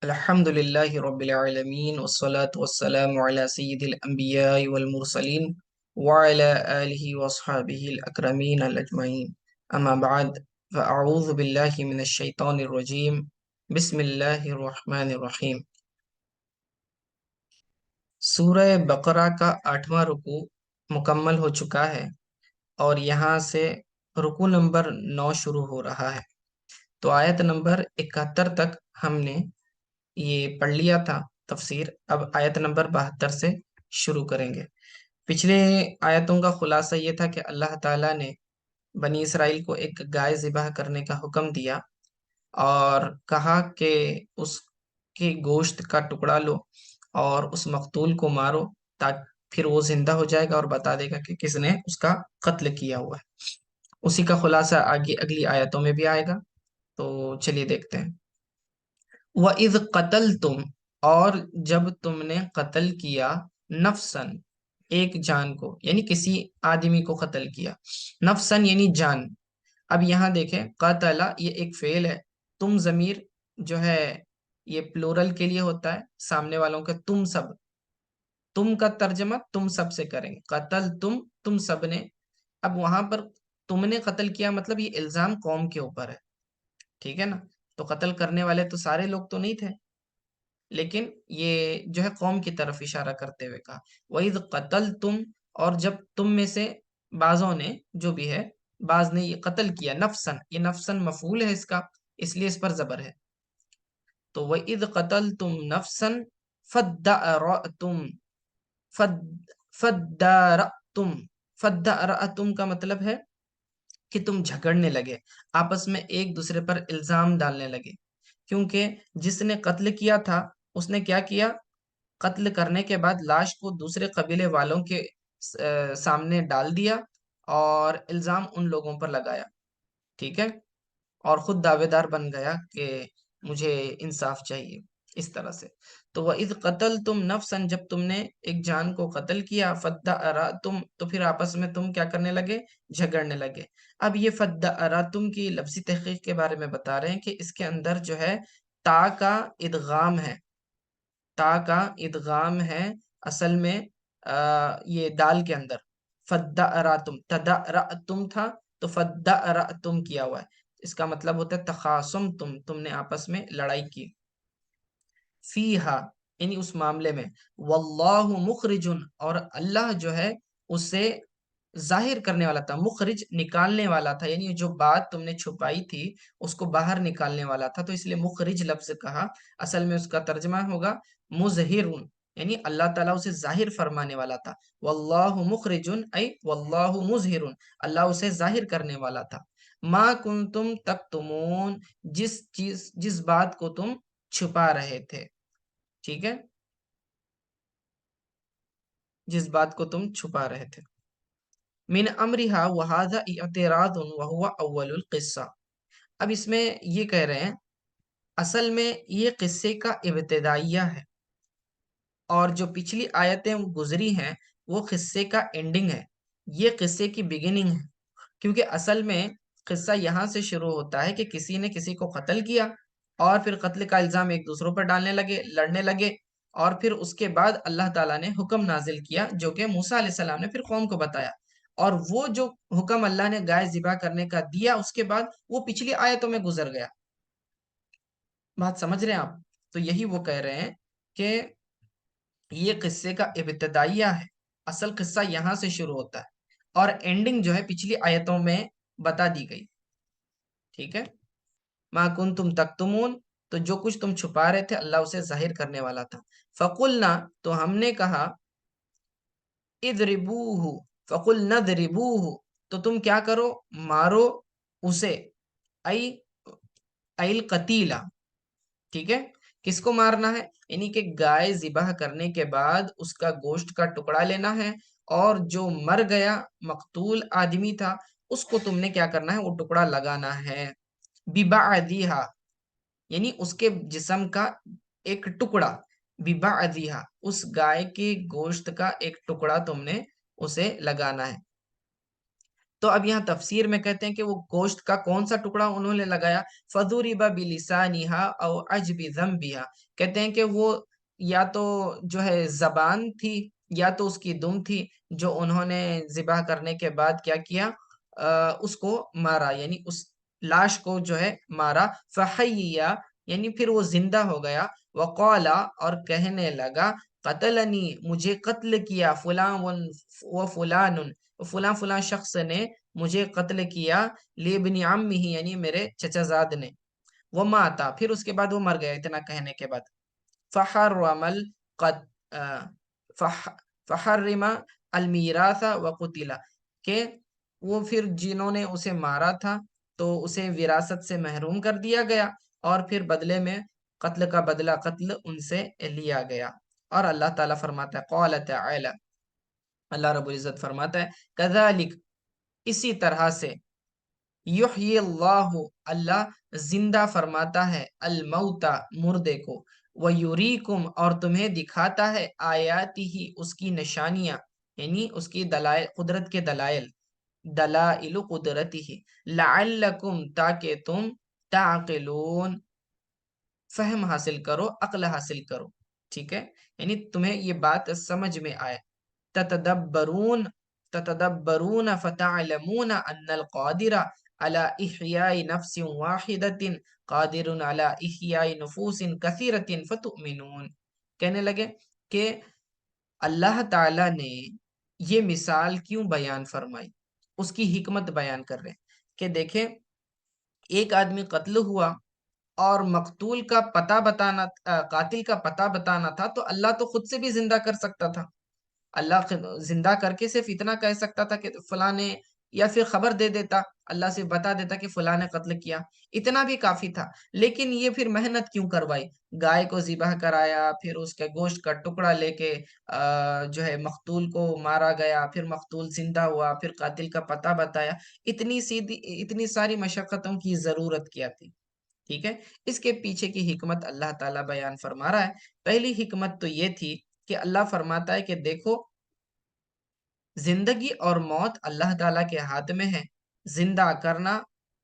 الحمد لله رب العالمين والصلاة والسلام على سيد الأنبياء والمرسلين وعلى آله وأصحابه الأكرمين الأجمعين أما بعد فأعوذ بالله من الشيطان الرجيم بسم الله الرحمن الرحيم سورہ بقرہ کا 8واں رکوع مکمل ہو چکا ہے اور یہاں سے رکوع نمبر 9 شروع ہو رہا ہے۔ تو آیت نمبر 71 تک ہم نے یہ پڑھ لیا تھا تفسیر۔ اب آیت نمبر 72 سے شروع کریں گے۔ پچھلے آیتوں کا خلاصہ یہ تھا کہ اللہ تعالیٰ نے بنی اسرائیل کو ایک گائے ذبح کرنے کا حکم دیا اور کہا کہ اس کے گوشت کا ٹکڑا لو اور اس مقتول کو مارو، تاکہ پھر وہ زندہ ہو جائے گا اور بتا دے گا کہ کس نے اس کا قتل کیا ہوا ہے۔ اسی کا خلاصہ آگے اگلی آیتوں میں بھی آئے گا، تو چلیے دیکھتے ہیں۔ وَإِذْ قَتَلْتُمْ، اور جب تم نے قتل کیا، نفسن، ایک جان کو، یعنی کسی آدمی کو قتل کیا، نفسن یعنی جان۔ اب یہاں دیکھیں، قتل یہ ایک فعل ہے، تم ضمیر جو ہے یہ پلورل کے لیے ہوتا ہے، سامنے والوں کے تم سب، تم کا ترجمہ تم سب سے کریں گے، قتل تم سب نے۔ اب وہاں پر تم نے قتل کیا مطلب یہ الزام قوم کے اوپر ہے، ٹھیک ہے نا؟ تو قتل کرنے والے تو سارے لوگ تو نہیں تھے، لیکن یہ جو ہے قوم کی طرف اشارہ کرتے ہوئے کہا وَإِذْ قَتَلْتُمْ، اور جب تم میں سے بعضوں نے، جو بھی ہے، بعض نے یہ قتل کیا، نفسن، یہ نفسن مفعول ہے اس کا، اس لیے اس پر زبر ہے۔ تو وَإِذْ قَتَلْتُمْ نَفْسًا فَادَّأْرَأْتُمْ، فَادَّارَأْتُمْ، فَادَّأْرَأْتُمْ کا مطلب ہے کہ تم جھگڑنے لگے، آپس میں ایک دوسرے پر الزام ڈالنے لگے، کیونکہ جس نے قتل کیا تھا اس نے کیا کیا، قتل کرنے کے بعد لاش کو دوسرے قبیلے والوں کے سامنے ڈال دیا اور الزام ان لوگوں پر لگایا، ٹھیک ہے، اور خود دعوے دار بن گیا کہ مجھے انصاف چاہیے، اس طرح سے۔ تو وَإِذْ قَتَلْتُمْ نَفْسًا، جب تم نے ایک جان کو قتل کیا، فَادَّأْرَأْتُمْ، تو پھر آپس میں تم کیا کرنے لگے، جھگڑنے لگے۔ اب یہ فَادَّأْرَأْتُمْ کی لفظی تحقیق کے بارے میں بتا رہے ہیں کہ اس کے اندر جو ہے تا کا ادغام ہے، تا کا ادغام ہے اصل میں یہ دال کے اندر، فَادَّأْرَأْتُمْ، تَدَأْرَأْتُمْ تھا تو فَادَّأْرَأْتُمْ کیا ہوا ہے، اس کا مطلب ہوتا ہے تخاصم، تم نے آپس میں لڑائی کی، فیہا یعنی اس معاملے میں، واللہ مخرجن، اور اللہ جو ہے اسے ظاہر کرنے والا تھا، مخرج نکالنے والا تھا، یعنی جو بات تم نے چھپائی تھی اس کو باہر نکالنے والا تھا، تو اس لیے مخرج لفظ کہا، اصل میں اس کا ترجمہ ہوگا مظہر، یعنی اللہ تعالیٰ اسے ظاہر فرمانے والا تھا، واللہ مخرجن ای واللہ مظہر، اللہ اسے ظاہر کرنے والا تھا، ما کنتم تکتمون، جس بات کو تم چھپا رہے تھے، ٹھیک ہے، جس بات کو تم چھپا رہے تھے، من امرها وهذا اعتراض وهو اول القصہ۔ اب اس میں یہ کہہ رہے ہیں اصل میں یہ قصے کا ابتدائیہ ہے، اور جو پچھلی آیتیں گزری ہیں وہ قصے کا اینڈنگ ہے، یہ قصے کی بگننگ ہے، کیونکہ اصل میں قصہ یہاں سے شروع ہوتا ہے کہ کسی نے کسی کو قتل کیا اور پھر قتل کا الزام ایک دوسروں پر ڈالنے لگے، لڑنے لگے، اور پھر اس کے بعد اللہ تعالیٰ نے حکم نازل کیا جو کہ موسیٰ علیہ السلام نے پھر قوم کو بتایا، اور وہ جو حکم اللہ نے گائے ذبح کرنے کا دیا اس کے بعد وہ پچھلی آیتوں میں گزر گیا۔ بات سمجھ رہے ہیں آپ؟ تو یہی وہ کہہ رہے ہیں کہ یہ قصے کا ابتدائیہ ہے، اصل قصہ یہاں سے شروع ہوتا ہے اور اینڈنگ جو ہے پچھلی آیتوں میں بتا دی گئی، ٹھیک ہے۔ ما کنتم تکتمون، تو جو کچھ تم چھپا رہے تھے اللہ اسے ظاہر کرنے والا تھا، فقلنا، تو ہم نے کہا، اضربوہ، فقلنا اضربوہ، تو تم کیا کرو، مارو اسے، ای القتیلہ، ٹھیک ہے، کس کو مارنا ہے، یعنی کہ گائے ذبح کرنے کے بعد اس کا گوشت کا ٹکڑا لینا ہے، اور جو مر گیا مقتول آدمی تھا اس کو تم نے کیا کرنا ہے، وہ ٹکڑا لگانا ہے، ببعضھا، یعنی اس کے جسم کا ایک ٹکڑا، ببعضھا، اس گائے کے گوشت کا ایک ٹکڑا تم نے اسے لگانا ہے، تو اب یہاں تفسیر میں کہتے ہیں کہ وہ گوشت کا کون سا ٹکڑا انہوں نے لگایا، فَضُرِبَ بِلِسَانِهَا أَوْ عَجْبِ ذَنْبِهَا، کہتے ہیں کہ وہ یا تو جو ہے زبان تھی یا تو اس کی دم تھی، جو انہوں نے ذبح کرنے کے بعد کیا کیا، اس کو مارا، یعنی اس لاش کو جو ہے مارا، فَحَيِّيَا، یعنی پھر وہ زندہ ہو گیا، وَقَالَ، اور کہنے لگا، قتلنی، مجھے قتل کیا، فلاں و فلان، فلاں فلاں شخص نے مجھے قتل کیا، لِابْنِ عَمِّهِ، یعنی میرے چچا زاد نے، وہ ماتا، پھر اس کے بعد وہ مر گیا اتنا کہنے کے بعد، فحرم القت فح فحرم المیراث وقتل، کہ وہ پھر جنہوں نے اسے مارا تھا تو اسے وراثت سے محروم کر دیا گیا، اور پھر بدلے میں قتل کا بدلہ قتل ان سے لیا گیا۔ اور اللہ تعالیٰ فرماتا ہے، قال تعالی، اللہ رب العزت فرماتا ہے، کذالک، اسی طرح سے، یحیی اللہ، اللہ زندہ فرماتا ہے، الموتا، مردے کو، ویریکم، اور تمہیں دکھاتا ہے، آیاتی ہی، اس کی نشانیاں، یعنی اس کی دلائل، قدرت کے دلائل، دلائل قدرتی ہی، لعلکم، تاکہ تم، تعقلون، فہم حاصل کرو، عقل حاصل کرو، ٹھیک ہے، یعنی تمہیں یہ بات سمجھ میں آئے، تتدبرون، تتدبرون فتعلمون ان القادر على احیاء نفس واحدۃ قادر على احیاء نفوس کثیرۃ فتؤمنون، کہنے لگے کہ اللہ تعالی نے یہ مثال کیوں بیان فرمائی، اس کی حکمت بیان کر رہے ہیں کہ دیکھیں، ایک آدمی قتل ہوا اور مقتول کا پتہ بتانا، قاتل کا پتہ بتانا تھا، تو اللہ تو خود سے بھی زندہ کر سکتا تھا، اللہ زندہ کر کے صرف اتنا کہہ سکتا تھا کہ فلاں نے، یا پھر خبر دے دیتا، اللہ سے بتا دیتا کہ فلاں نے قتل کیا، اتنا بھی کافی تھا، لیکن یہ پھر محنت کیوں کروائی، گائے کو ذبح کرایا، پھر اس کے گوشت کا ٹکڑا لے کے جو ہے مقتول کو مارا گیا، پھر مقتول زندہ ہوا، پھر قاتل کا پتہ بتایا، اتنی ساری مشقتوں کی ضرورت کیا تھی، ٹھیک ہے، اس کے پیچھے کی حکمت اللہ تعالیٰ بیان فرما رہا ہے۔ پہلی حکمت تو یہ تھی کہ اللہ فرماتا ہے کہ دیکھو، زندگی اور موت اللہ تعالیٰ کے ہاتھ میں ہے، زندہ کرنا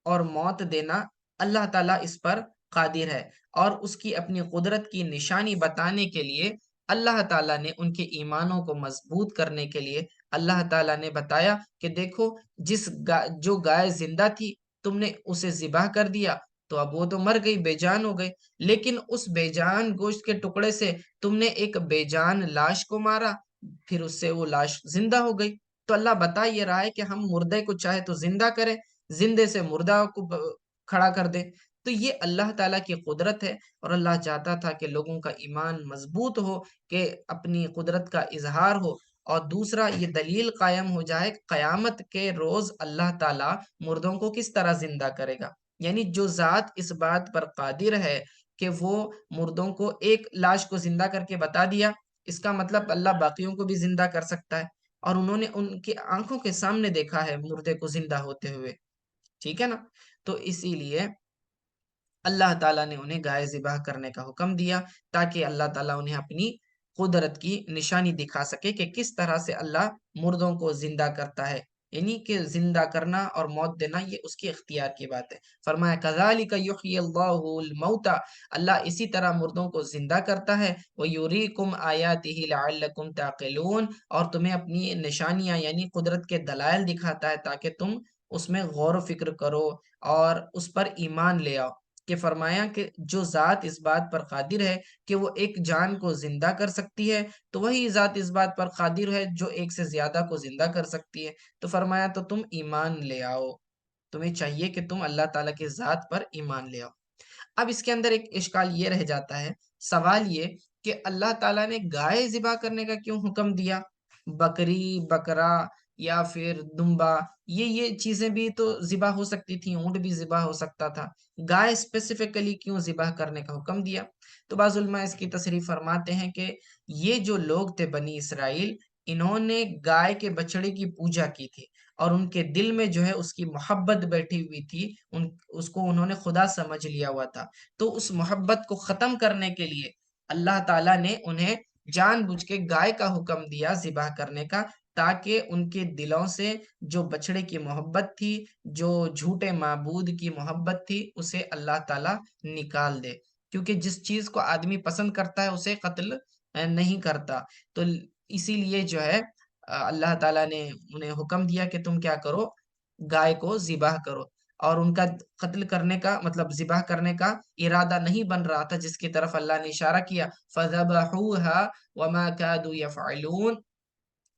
اور موت دینا اللہ تعالیٰ اس پر قادر ہے، اور اس کی اپنی قدرت کی نشانی بتانے کے لیے اللہ تعالیٰ نے ان کے ایمانوں کو مضبوط کرنے کے لیے اللہ تعالیٰ نے بتایا کہ دیکھو، جو گائے زندہ تھی، تم نے اسے ذبح کر دیا، تو اب وہ تو مر گئی، بے جان ہو گئی، لیکن اس بے جان گوشت کے ٹکڑے سے تم نے ایک بے جان لاش کو مارا، پھر اس سے وہ لاش زندہ ہو گئی۔ تو اللہ بتا یہ رہا ہے کہ ہم مردے کو چاہے تو زندہ کریں، زندے سے مردہ کو کھڑا کر دیں، تو یہ اللہ تعالیٰ کی قدرت ہے، اور اللہ چاہتا تھا کہ لوگوں کا ایمان مضبوط ہو، کہ اپنی قدرت کا اظہار ہو، اور دوسرا یہ دلیل قائم ہو جائے قیامت کے روز اللہ تعالیٰ مردوں کو کس طرح زندہ کرے گا، یعنی جو ذات اس بات پر قادر ہے کہ وہ مردوں کو، ایک لاش کو زندہ کر کے بتا دیا، اس کا مطلب اللہ باقیوں کو بھی زندہ کر سکتا ہے، اور انہوں نے ان کی آنکھوں کے سامنے دیکھا ہے مردے کو زندہ ہوتے ہوئے، ٹھیک ہے نا، تو اسی لیے اللہ تعالیٰ نے انہیں گائے ذبح کرنے کا حکم دیا، تاکہ اللہ تعالیٰ انہیں اپنی قدرت کی نشانی دکھا سکے کہ کس طرح سے اللہ مردوں کو زندہ کرتا ہے، یعنی کہ زندہ کرنا اور موت دینا یہ اس کی اختیار کی بات ہے۔ فرمایا کذالک یحیی اللہ الموتى، اللہ اسی طرح مردوں کو زندہ کرتا ہے، ویریکم آیاتہ لعلکم تعقلون، اور تمہیں اپنی نشانیاں یعنی قدرت کے دلائل دکھاتا ہے تاکہ تم اس میں غور و فکر کرو اور اس پر ایمان لے آؤ، کہ فرمایا کہ جو ذات اس بات پر قادر ہے کہ وہ ایک جان کو زندہ کر سکتی ہے، تو وہی ذات اس بات پر قادر ہے جو ایک سے زیادہ کو زندہ کر سکتی ہے، تو فرمایا تو تم ایمان لے آؤ، تمہیں چاہیے کہ تم اللہ تعالیٰ کی ذات پر ایمان لے آؤ۔ اب اس کے اندر ایک اشکال یہ رہ جاتا ہے، سوال یہ کہ اللہ تعالیٰ نے گائے ذبح کرنے کا کیوں حکم دیا، بکری، بکرا یا پھر دمبا، یہ چیزیں بھی تو ذبح ہو سکتی تھیں، اونٹ بھی ذبح ہو سکتا تھا، گائے اسپیسیفکلی کیوں ذبح کرنے کا حکم دیا؟ تو بعض علماء اس کی تصریح فرماتے ہیں کہ یہ جو لوگ تھے بنی اسرائیل، انہوں نے گائے کے بچڑے کی پوجا کی تھی، اور ان کے دل میں جو ہے اس کی محبت بیٹھی ہوئی تھی، اس کو انہوں نے خدا سمجھ لیا ہوا تھا، تو اس محبت کو ختم کرنے کے لیے اللہ تعالیٰ نے انہیں جان بوجھ کے گائے کا حکم دیا ذبح کرنے کا، تاکہ ان کے دلوں سے جو بچڑے کی محبت تھی، جو جھوٹے معبود کی محبت تھی، اسے اللہ تعالیٰ نکال دے، کیونکہ جس چیز کو آدمی پسند کرتا ہے اسے قتل نہیں کرتا۔ تو اسی لیے جو ہے اللہ تعالیٰ نے انہیں حکم دیا کہ تم کیا کرو، گائے کو ذبح کرو، اور ان کا قتل کرنے کا مطلب ذبح کرنے کا ارادہ نہیں بن رہا تھا، جس کی طرف اللہ نے اشارہ کیا فَذَبَحُوهَا وَمَا كَادُوا يَفْعَلُونَ،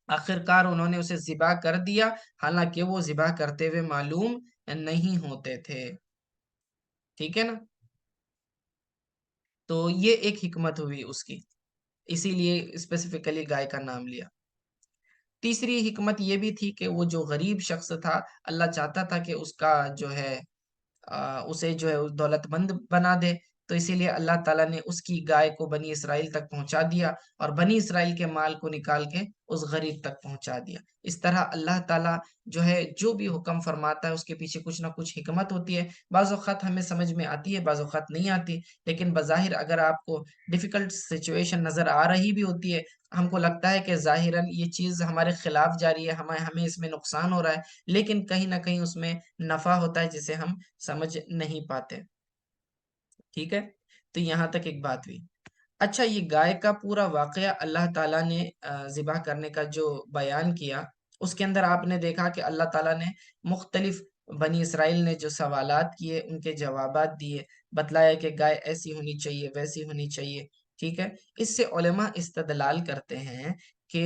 آخرکار انہوں نے اسے ذبح کر دیا، حالانکہ وہ ذبح کرتے ہوئے معلوم نہیں ہوتے تھے۔ ٹھیک ہے نا؟ تو یہ ایک حکمت ہوئی اس کی، اسی لیے اسپیسیفکلی گائے کا نام لیا۔ تیسری حکمت یہ بھی تھی کہ وہ جو غریب شخص تھا، اللہ چاہتا تھا کہ اس کا جو ہے اسے جو ہے دولت مند بنا دے، تو اسی لیے اللہ تعالیٰ نے اس کی گائے کو بنی اسرائیل تک پہنچا دیا، اور بنی اسرائیل کے مال کو نکال کے اس غریب تک پہنچا دیا۔ اس طرح اللہ تعالیٰ جو ہے جو بھی حکم فرماتا ہے اس کے پیچھے کچھ نہ کچھ حکمت ہوتی ہے، بعض اوقات ہمیں سمجھ میں آتی ہے، بعض اوقات نہیں آتی، لیکن بظاہر اگر آپ کو ڈیفیکلٹ سچویشن نظر آ رہی بھی ہوتی ہے، ہم کو لگتا ہے کہ ظاہراً یہ چیز ہمارے خلاف جاری ہے، ہمیں اس میں نقصان ہو رہا ہے، لیکن کہیں نہ کہیں اس میں نفع ہوتا ہے جسے ہم سمجھ نہیں پاتے۔ ٹھیک ہے، تو یہاں تک ایک بات ہوئی۔ اچھا، یہ گائے کا پورا واقعہ اللہ تعالیٰ نے ذبح کرنے کا جو بیان کیا، اس کے اندر آپ نے دیکھا کہ اللہ تعالیٰ نے مختلف بنی اسرائیل نے جو سوالات کیے ان کے جوابات دیے، بتلایا کہ گائے ایسی ہونی چاہیے، ویسی ہونی چاہیے۔ ٹھیک ہے، اس سے علماء استدلال کرتے ہیں کہ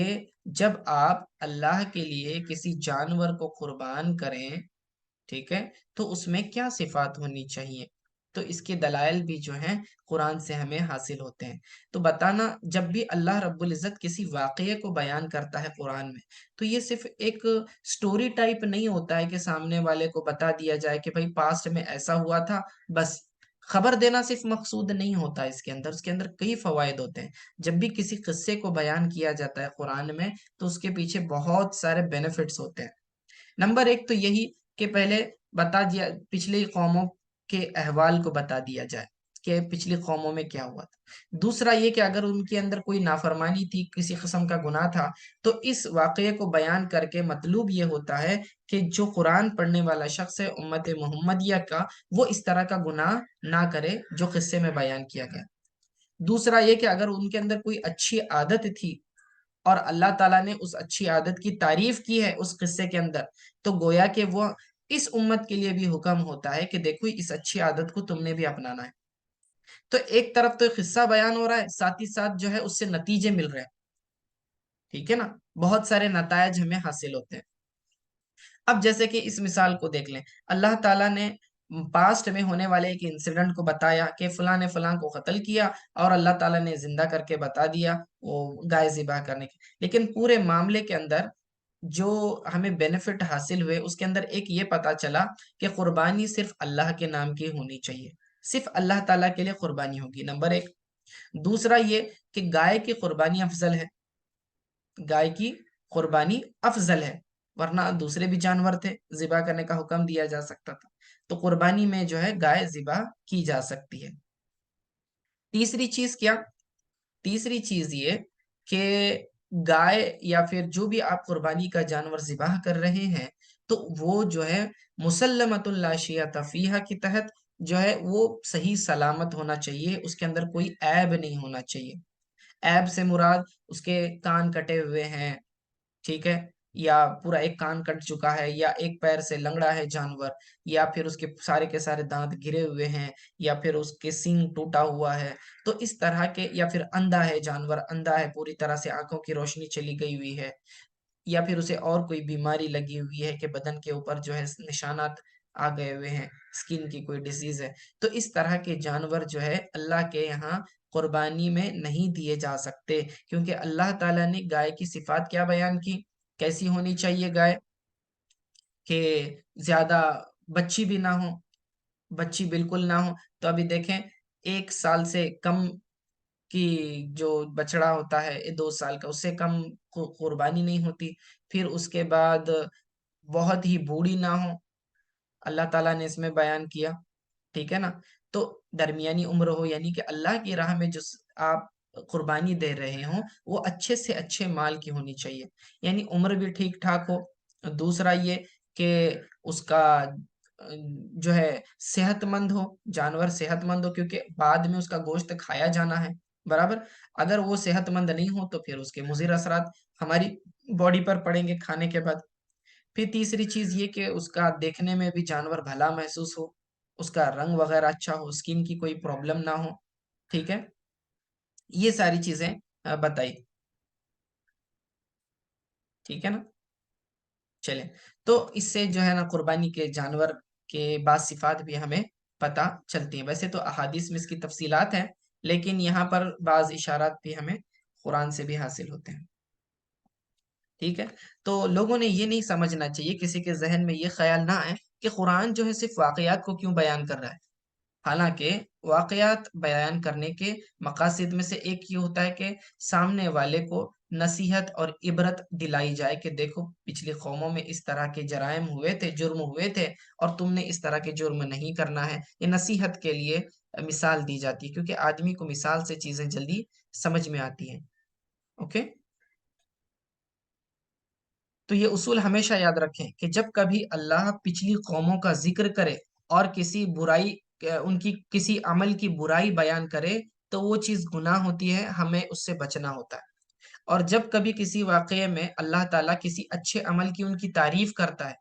جب آپ اللہ کے لیے کسی جانور کو قربان کریں، ٹھیک ہے، تو اس میں کیا صفات ہونی چاہیے، تو اس کے دلائل بھی جو ہیں قرآن سے ہمیں حاصل ہوتے ہیں۔ تو بتانا، جب بھی اللہ رب العزت کسی واقعے کو بیان کرتا ہے قرآن میں، تو یہ صرف ایک سٹوری ٹائپ نہیں ہوتا ہے کہ سامنے والے کو بتا دیا جائے کہ بھائی پاسٹ میں ایسا ہوا تھا، بس خبر دینا صرف مقصود نہیں ہوتا، اس کے اندر کئی فوائد ہوتے ہیں۔ جب بھی کسی قصے کو بیان کیا جاتا ہے قرآن میں، تو اس کے پیچھے بہت سارے بینیفٹس ہوتے ہیں۔ نمبر ایک تو یہی کہ پہلے بتا دیا، پچھلی قوموں کے احوال کو بتا دیا جائے کہ پچھلی قوموں میں کیا ہوا تھا۔ دوسرا یہ کہ اگر ان کے اندر کوئی نافرمانی تھی، کسی قسم کا گناہ تھا، تو اس واقعے کو بیان کر کے مطلوب یہ ہوتا ہے کہ جو قرآن پڑھنے والا شخص ہے امت محمدیہ کا، وہ اس طرح کا گناہ نہ کرے جو قصے میں بیان کیا گیا۔ دوسرا یہ کہ اگر ان کے اندر کوئی اچھی عادت تھی اور اللہ تعالیٰ نے اس اچھی عادت کی تعریف کی ہے اس قصے کے اندر، تو گویا کہ وہ اس امت کے لیے بھی حکم ہوتا ہے کہ دیکھو اس اچھی عادت کو تم نے بھی اپنانا ہے۔ تو ایک طرف تو قصہ بیان ہو رہا ہے، ساتھ ہی ساتھ جو ہے اس سے نتیجے مل رہے ہیں۔ ٹھیک ہے نا، بہت سارے نتائج ہمیں حاصل ہوتے ہیں۔ اب جیسے کہ اس مثال کو دیکھ لیں، اللہ تعالیٰ نے پاسٹ میں ہونے والے ایک انسیڈنٹ کو بتایا کہ فلاں نے فلاں کو قتل کیا، اور اللہ تعالیٰ نے زندہ کر کے بتا دیا وہ گائے ذبح کرنے کے، لیکن پورے معاملے کے اندر جو ہمیں بینیفٹ حاصل ہوئے اس کے اندر ایک یہ پتا چلا کہ قربانی صرف اللہ کے نام کی ہونی چاہیے، صرف اللہ تعالیٰ کے لیے قربانی ہوگی، نمبر ایک۔ دوسرا یہ کہ گائے کی قربانی افضل ہے، گائے کی قربانی افضل ہے، ورنہ دوسرے بھی جانور تھے ذبح کرنے کا حکم دیا جا سکتا تھا، تو قربانی میں جو ہے گائے ذبح کی جا سکتی ہے۔ تیسری چیز کیا؟ تیسری چیز یہ کہ گائے یا پھر جو بھی آپ قربانی کا جانور ذبح کر رہے ہیں، تو وہ جو ہے مسلمۃ لا شیۃ فیہا کی تحت جو ہے وہ صحیح سلامت ہونا چاہیے، اس کے اندر کوئی عیب نہیں ہونا چاہیے۔ عیب سے مراد اس کے کان کٹے ہوئے ہیں، ٹھیک ہے، یا پورا ایک کان کٹ چکا ہے، یا ایک پیر سے لنگڑا ہے جانور، یا پھر اس کے سارے دانت گرے ہوئے ہیں، یا پھر اس کے سینگ ٹوٹا ہوا ہے، تو اس طرح کے، یا پھر اندھا ہے جانور، اندھا ہے پوری طرح سے، آنکھوں کی روشنی چلی گئی ہوئی ہے، یا پھر اسے اور کوئی بیماری لگی ہوئی ہے کہ بدن کے اوپر جو ہے نشانات آ گئے ہوئے ہیں، سکن کی کوئی ڈیزیز ہے، تو اس طرح کے جانور جو ہے اللہ کے یہاں قربانی میں نہیں دیے جا سکتے، کیونکہ اللہ تعالیٰ نے گائے کی صفات کیا بیان کی، کیسی ہونی چاہیے گائے، کہ زیادہ بچی بھی نہ ہو، بچی بالکل نہ ہو۔ تو ابھی دیکھیں 1 سال سے کم کی جو بچڑا ہوتا ہے 2 سال کا، اس سے کم قربانی نہیں ہوتی۔ پھر اس کے بعد بہت ہی بوڑھی نہ ہو، اللہ تعالیٰ نے اس میں بیان کیا، ٹھیک ہے نا، تو درمیانی عمر ہو، یعنی کہ اللہ کی راہ میں جو آپ قربانی دے رہے ہوں وہ اچھے سے اچھے مال کی ہونی چاہیے، یعنی عمر بھی ٹھیک ٹھاک ہو۔ دوسرا یہ کہ اس کا جو ہے صحت مند ہو، جانور صحت مند ہو، کیونکہ بعد میں اس کا گوشت کھایا جانا ہے، برابر۔ اگر وہ صحت مند نہیں ہو تو پھر اس کے مضر اثرات ہماری باڈی پر پڑیں گے کھانے کے بعد۔ پھر تیسری چیز یہ کہ اس کا دیکھنے میں بھی جانور بھلا محسوس ہو، اس کا رنگ وغیرہ اچھا ہو، اسکن کی کوئی پرابلم نہ ہو، ٹھیک ہے۔ یہ ساری چیزیں بتائی، ٹھیک ہے نا۔ چلیں، تو اس سے جو ہے نا قربانی کے جانور کے بعض صفات بھی ہمیں پتہ چلتی ہیں۔ ویسے تو احادیث میں اس کی تفصیلات ہیں، لیکن یہاں پر بعض اشارات بھی ہمیں قرآن سے بھی حاصل ہوتے ہیں، ٹھیک ہے۔ تو لوگوں نے یہ نہیں سمجھنا چاہیے، کسی کے ذہن میں یہ خیال نہ آئے کہ قرآن جو ہے صرف واقعات کو کیوں بیان کر رہا ہے۔ حالانکہ واقعات بیان کرنے کے مقاصد میں سے ایک یہ ہوتا ہے کہ سامنے والے کو نصیحت اور عبرت دلائی جائے کہ دیکھو پچھلی قوموں میں اس طرح کے جرائم ہوئے تھے، جرم ہوئے تھے، اور تم نے اس طرح کے جرم نہیں کرنا ہے۔ یہ نصیحت کے لیے مثال دی جاتی ہے، کیونکہ آدمی کو مثال سے چیزیں جلدی سمجھ میں آتی ہیں، اوکے۔ تو یہ اصول ہمیشہ یاد رکھیں کہ جب کبھی اللہ پچھلی قوموں کا ذکر کرے اور کسی برائی، ان کی کسی عمل کی برائی بیان کرے، تو وہ چیز گناہ ہوتی ہے، ہمیں اس سے بچنا ہوتا ہے۔ اور جب کبھی کسی واقعے میں اللہ تعالیٰ کسی اچھے عمل کی ان کی تعریف کرتا ہے،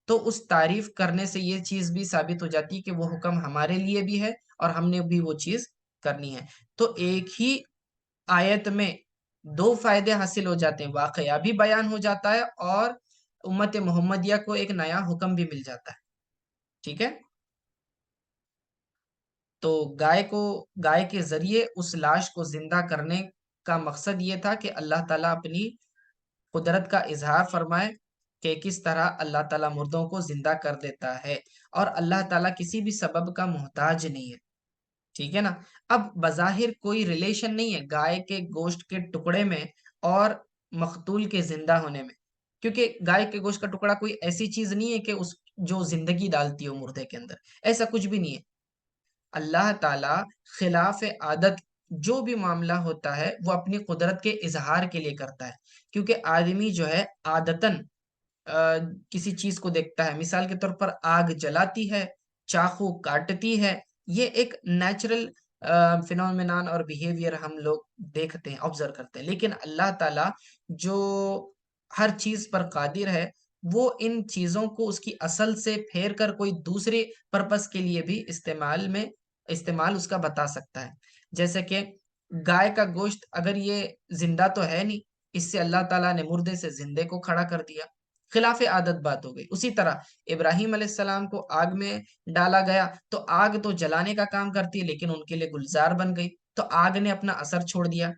تو اس تعریف کرنے سے یہ چیز بھی ثابت ہو جاتی ہے کہ وہ حکم ہمارے لیے بھی ہے اور ہم نے بھی وہ چیز کرنی ہے۔ تو ایک ہی آیت میں دو فائدے حاصل ہو جاتے ہیں، واقعہ بھی بیان ہو جاتا ہے اور امت محمدیہ کو ایک نیا حکم بھی مل جاتا ہے، ٹھیک ہے۔ تو گائے کے ذریعے اس لاش کو زندہ کرنے کا مقصد یہ تھا کہ اللہ تعالیٰ اپنی قدرت کا اظہار فرمائے کہ کس طرح اللہ تعالیٰ مردوں کو زندہ کر دیتا ہے، اور اللہ تعالیٰ کسی بھی سبب کا محتاج نہیں ہے، ٹھیک ہے نا۔ اب بظاہر کوئی ریلیشن نہیں ہے گائے کے گوشت کے ٹکڑے میں اور مقتول کے زندہ ہونے میں، کیونکہ گائے کے گوشت کا ٹکڑا کوئی ایسی چیز نہیں ہے کہ اس جو زندگی ڈالتی ہو مردے کے اندر، ایسا کچھ بھی نہیں ہے۔ اللہ تعالیٰ خلاف عادت جو بھی معاملہ ہوتا ہے وہ اپنی قدرت کے اظہار کے لیے کرتا ہے، کیونکہ آدمی جو ہے عادتاً کسی چیز کو دیکھتا ہے، مثال کے طور پر آگ جلاتی ہے، چاقو کاٹتی ہے، یہ ایک نیچرل فینومینان اور بیہیویئر ہم لوگ دیکھتے ہیں، آبزرو کرتے ہیں۔ لیکن اللہ تعالیٰ جو ہر چیز پر قادر ہے، وہ ان چیزوں کو اس کی اصل سے پھیر کر کوئی دوسرے پرپس کے لیے بھی استعمال اس کا بتا سکتا ہے۔ جیسے کہ گائے کا گوشت اگر یہ زندہ تو ہے نہیں، اس سے اللہ تعالیٰ نے مردے سے زندے کو کھڑا کر دیا، خلاف عادت بات ہو گئی۔ اسی طرح ابراہیم علیہ السلام کو آگ میں ڈالا گیا، تو آگ تو جلانے کا کام کرتی ہے لیکن ان کے لیے گلزار بن گئی، تو آگ نے اپنا اثر چھوڑ دیا،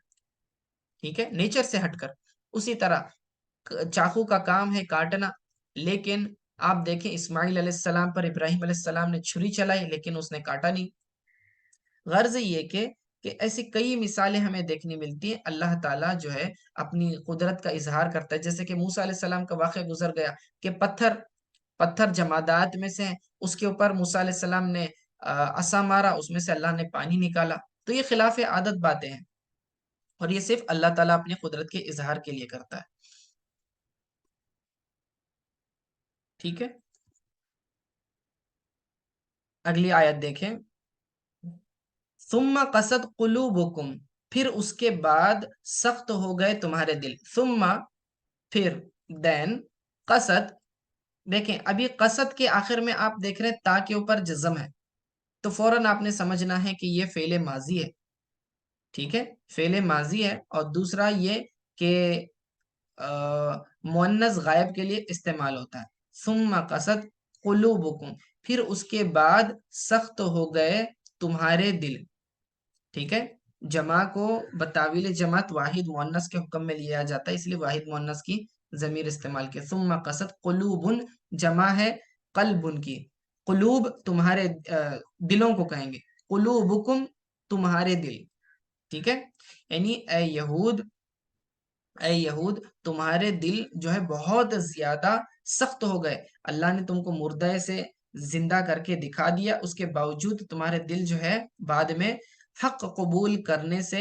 ٹھیک ہے، نیچر سے ہٹ کر۔ اسی طرح چاقو کا کام ہے کاٹنا، لیکن آپ دیکھیں اسماعیل علیہ السلام پر ابراہیم علیہ السلام نے چھری چلائی لیکن اس نے کاٹا نہیں۔ غرض یہ کہ ایسی کئی مثالیں ہمیں دیکھنے ملتی ہیں، اللہ تعالیٰ جو ہے اپنی قدرت کا اظہار کرتا ہے۔ جیسے کہ موسیٰ علیہ السلام کا واقعہ گزر گیا کہ پتھر جمادات میں سے ہیں، اس کے اوپر موسیٰ علیہ السلام نے عصا مارا، اس میں سے اللہ نے پانی نکالا۔ تو یہ خلاف عادت باتیں ہیں، اور یہ صرف اللہ تعالیٰ اپنی قدرت کے اظہار کے لیے کرتا ہے، ٹھیک ہے۔ اگلی آیت دیکھیں، ثم قست قلوبکم، پھر اس کے بعد سخت ہو گئے تمہارے دل، ثم پھر، دین قست، دیکھیں ابھی قصد کے آخر میں آپ دیکھ رہے ہیں تا کے اوپر جزم ہے، تو فوراً آپ نے سمجھنا ہے کہ یہ فعل ماضی ہے، ٹھیک ہے، فعل ماضی ہے۔ اور دوسرا یہ کہ مؤنث غائب کے لیے استعمال ہوتا ہے، ثم قست قلوبکم، پھر اس کے بعد سخت ہو گئے تمہارے دل، ٹھیک ہے۔ جمع کو بتاویل جماعت واحد مؤنث کے حکم میں لیا جاتا ہے، اس لیے واحد مؤنث کی ضمیر استعمال کے، ثم قصد قلوب، جمع ہے قلب کی، قلوب تمہارے دلوں کو کہیں گے، قلوبکم تمہارے دل، ٹھیک ہے۔ یعنی اے یہود تمہارے دل جو ہے بہت زیادہ سخت ہو گئے، اللہ نے تم کو مردے سے زندہ کر کے دکھا دیا، اس کے باوجود تمہارے دل جو ہے بعد میں حق قبول کرنے سے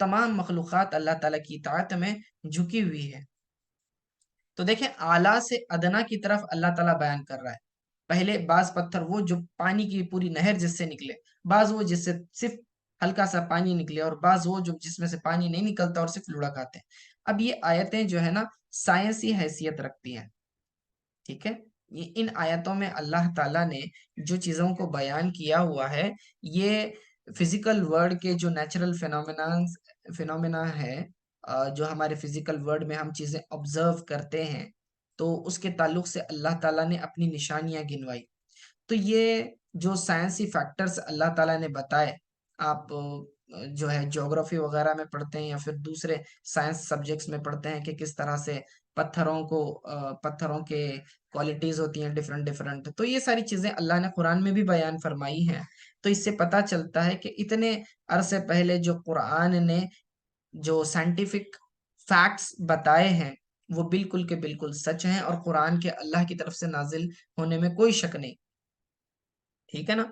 تمام مخلوقات اللہ تعالیٰ کی اطاعت میں جھکی ہوئی ہے۔ تو دیکھیں اعلیٰ سے ادنا کی طرف اللہ تعالیٰ بیان کر رہا ہے۔ پہلے بعض پتھر وہ جو پانی کی پوری نہر جس سے نکلے، بعض وہ جس سے صرف ہلکا سا پانی نکلے، اور بعض وہ جو جس میں سے پانی نہیں نکلتا اور صرف لڑک آتے ہیں۔ اب یہ آیتیں جو ہے نا سائنسی حیثیت رکھتی ہیں، ٹھیک ہے؟ یہ ان آیتوں میں اللہ تعالیٰ نے جو چیزوں کو بیان کیا ہوا ہے، یہ فزیکل ورلڈ کے جو نیچرل فینومینا ہے، جو ہمارے فزیکل ورلڈ میں ہم چیزیں آبزرو کرتے ہیں، تو اس کے تعلق سے اللہ تعالیٰ نے اپنی نشانیاں گنوائی۔ تو یہ جو سائنسی فیکٹرز اللہ تعالیٰ نے بتائے، آپ جو ہے جغرافی وغیرہ میں پڑھتے ہیں یا پھر دوسرے سائنس سبجیکٹس میں پڑھتے ہیں کہ کس طرح سے پتھروں کے کوالٹیز ہوتی ہیں ڈفرنٹ ڈفرنٹ، تو یہ ساری چیزیں اللہ نے قرآن میں بھی بیان فرمائی ہیں۔ تو اس سے پتہ چلتا ہے کہ اتنے عرصے پہلے جو قرآن نے جو سائنٹیفک فیکٹس بتائے ہیں وہ بالکل کے بالکل سچ ہیں، اور قرآن کے اللہ کی طرف سے نازل ہونے میں کوئی شک نہیں، ٹھیک ہے نا؟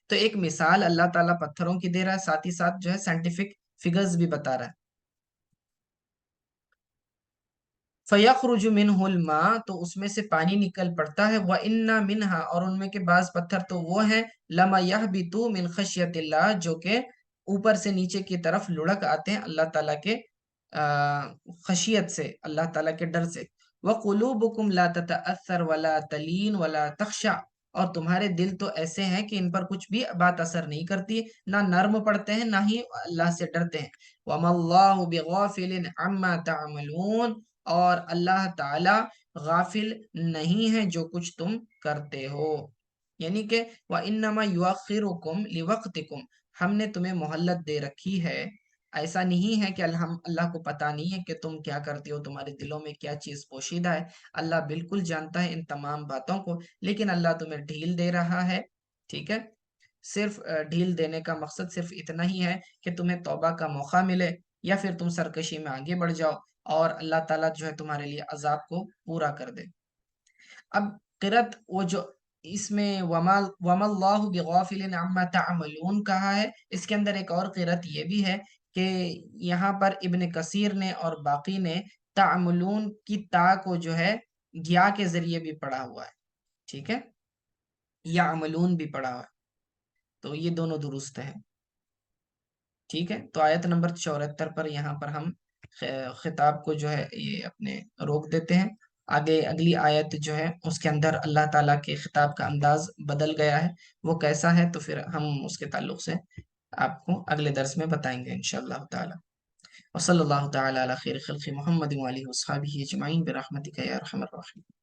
تو ایک مثال اللہ تعالیٰ پتھروں کی دے رہا ہے، ساتھ ہی ساتھ جو ہے سائنٹیفک فگرز بھی بتا رہا ہے۔ فَيَخْرُجُ مِنْهُ الْمَاءُ، تو اس میں سے پانی نکل پڑتا ہے، وَإِنَّ مِنْهَا، اور ان میں کے بعض پتھر تو وہ ہیں، لَمَا يَهْبِطُ مِنْ خَشْيَةِ اللَّهِ، جو کہ اوپر سے نیچے کی طرف لڑک آتے ہیں اللہ تعالیٰ کے خشیت سے، اللہ تعالیٰ کے ڈر سے۔ وَقُلُوبُكُمْ لَا تَتَأَثَّرْ وَلَا تَلِينُ وَلَا تَخْشَعْ، اور تمہارے دل تو ایسے ہیں کہ ان پر کچھ بھی بات اثر نہیں کرتی، نہ نرم پڑتے ہیں نہ ہی اللہ سے ڈرتے ہیں۔ وَمَا اللَّهُ بِغَافِلٍ عَمَّا تَعْمَلُونَ، اور اللہ تعالی غافل نہیں ہے جو کچھ تم کرتے ہو، یعنی کہ وَإِنَّمَا يُؤَخِّرُكُمْ لِوَقْتِكُمْ، ہم نے تمہیں مہلت دے رکھی ہے۔ ایسا نہیں ہے کہ اللہ کو پتہ نہیں ہے کہ تم کیا کرتے ہو، تمہارے دلوں میں کیا چیز پوشیدہ ہے، اللہ بالکل جانتا ہے ان تمام باتوں کو، لیکن اللہ تمہیں ڈھیل دے رہا ہے، ٹھیک ہے؟ صرف ڈھیل دینے کا مقصد صرف اتنا ہی ہے کہ تمہیں توبہ کا موقع ملے، یا پھر تم سرکشی میں آگے بڑھ جاؤ اور اللہ تعالیٰ جو ہے تمہارے لیے عذاب کو پورا کر دے۔ اب قرت وہ جو اس میں وَمَا اللَّهُ بِغَافِلٍ عَمَّا تَعْمَلُونَ کہا ہے، اس کے اندر ایک اور قرت یہ بھی ہے کہ یہاں پر ابن کثیر نے اور باقی نے تعملون کی تا کو جو ہے گیا کے ذریعے بھی پڑھا ہوا ہے، ٹھیک ہے؟ یا عملون بھی پڑھا ہوا ہے، تو یہ دونوں درست ہے، ٹھیک ہے؟ تو آیت نمبر 74 پر یہاں پر ہم خطاب کو جو ہے یہ اپنے روک دیتے ہیں۔ آگے اگلی آیت جو ہے اس کے اندر اللہ تعالیٰ کے خطاب کا انداز بدل گیا ہے، وہ کیسا ہے تو پھر ہم اس کے تعلق سے آپ کو اگلے درس میں بتائیں گے انشاءاللہ تعالی۔ وصلی اللہ تعالی علی خیر خلق محمد وآلہ وصحبہ اجمعین برحمتک یا ارحم الراحمین۔